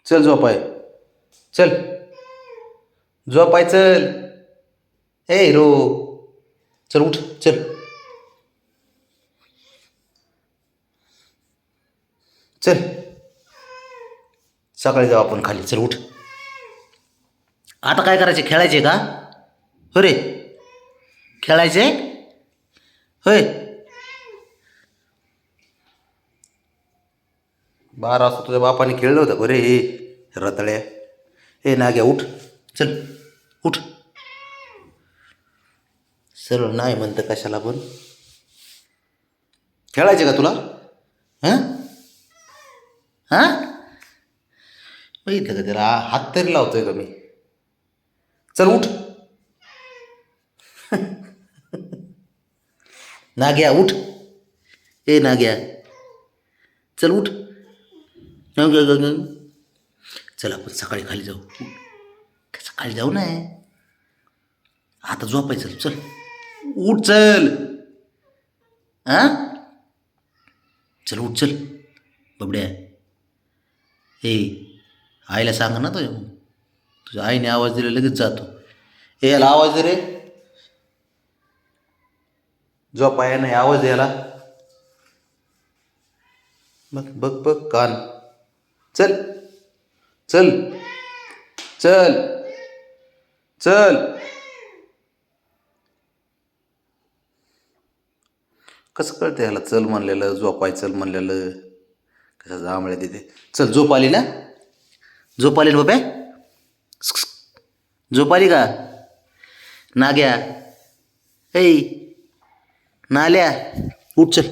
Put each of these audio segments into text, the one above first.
चल झोपाय. चल झोपाय. चल ए रो. चल उठ. चल चल. सकाळी जाऊ आपण खाली. चल उठ. आता काय करायचे? खेळायचे का? हो रे, खेळायचे होय. 12 वाजता तुझ्या बापाने खेळलं होतं बरे. हे रताळ्या. हे नाग्या उठ. चल उठ. सरळ नाही म्हणतं कशाला पण. खेळायचे का तुला? हां हां बघितलं का त्याला हात तरी लावतोय का मी? चल उठ. नाग्या उठ. ए नाग्या चल उठ. चल आपण सकाळी खाली जाऊ. सकाळी जाऊ ना. आता झोपायचं. चल उठ. चल हां चल उठ. चल बबड्या. ए आईला सांगा ना तुझ्या आईने आवाज दिला लगेच जातो. ए याला आवाज दे रे. झोप आहे नाही आवाज द्यायला. बघ बघ बघ कान. चल चल चल चल. कसं कळतं याला चल म्हणलेलं झोपाय चल म्हणलेलं कसं जांभळ्या तिथे. चल झोप आली ना? झोप आली ना बाबा? झोप आली का नाग्या? ऐ नाल्या उठ. चल.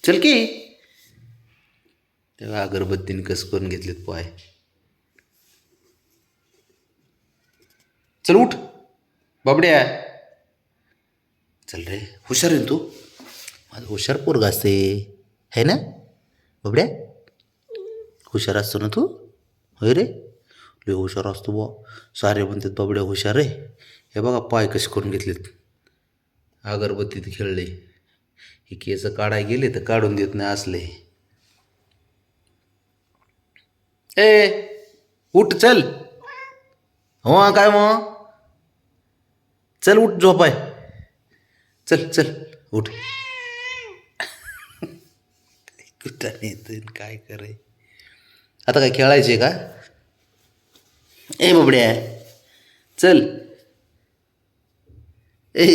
चल की. तेव्हा अगरबत्तीने कसं करून घेतलेत पाय. चल उठ बाबड्या. चल रे हुशार आहे तू. माझं हुशार पोरगा असते है ना बाबड्या? हुशार असतो ना तू? होय रे लय हुशार असतो बा. सारे म्हणतात बाबड्या हुशार आहे. हे बघा पाय कसे करून घेतलेत. अगरबत्तीत खेळले. हे केस काढाय गेले तर काढून देत नाही असले. ए उठ. चल. हो काय मग? चल उठ झोपाय. चल चल उठ. कुठं नेतोय काय करे. आता काय खेळायचे का? ए बाबड्या चल. ए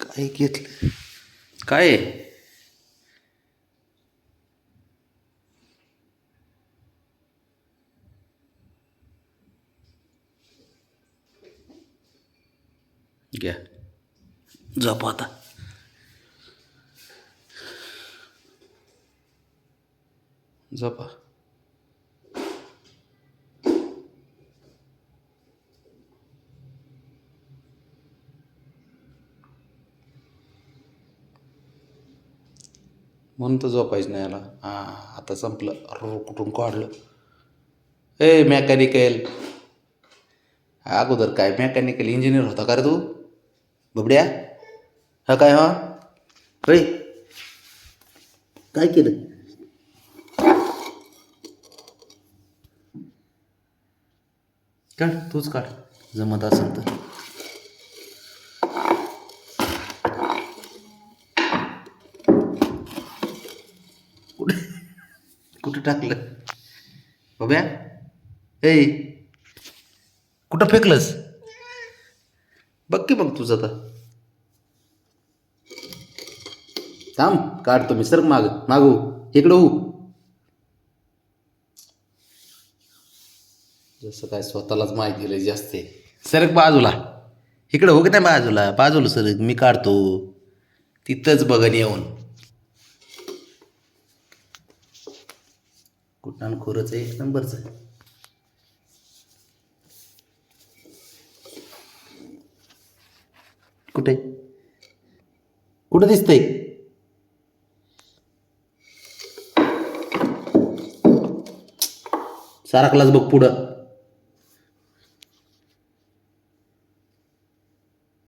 काय घेतलं काय? घ्या झोप आता. झोपा. म्हणून तर झोपायचं नाही याला. हां आता संपलं. रो कुठून काढलं. ए मेकॅनिकल. अगोदर काय मेकॅनिकल इंजिनियर होता का रे तू बबड्या? हा काय हा होय काय केलं? काढ तूच काढ जमत असेल तर. कुठे कुठं टाकलं बब्या? ए कुठं फेकलंस? बघ की मग तुझं तर. थांब काढतो मी. सरक मागू इकडं हो. जसं काय स्वतःलाच माहिती दिलं जास्त आहे. सरक बाजूला. इकडं हो की नाही बाजूला सरक. मी काढतो तिथंच बघन येऊन. कुठं खोरच आहे एक नंबरचं. कुठे कुठं दिसतंय? सारखलाच बघ पुढं.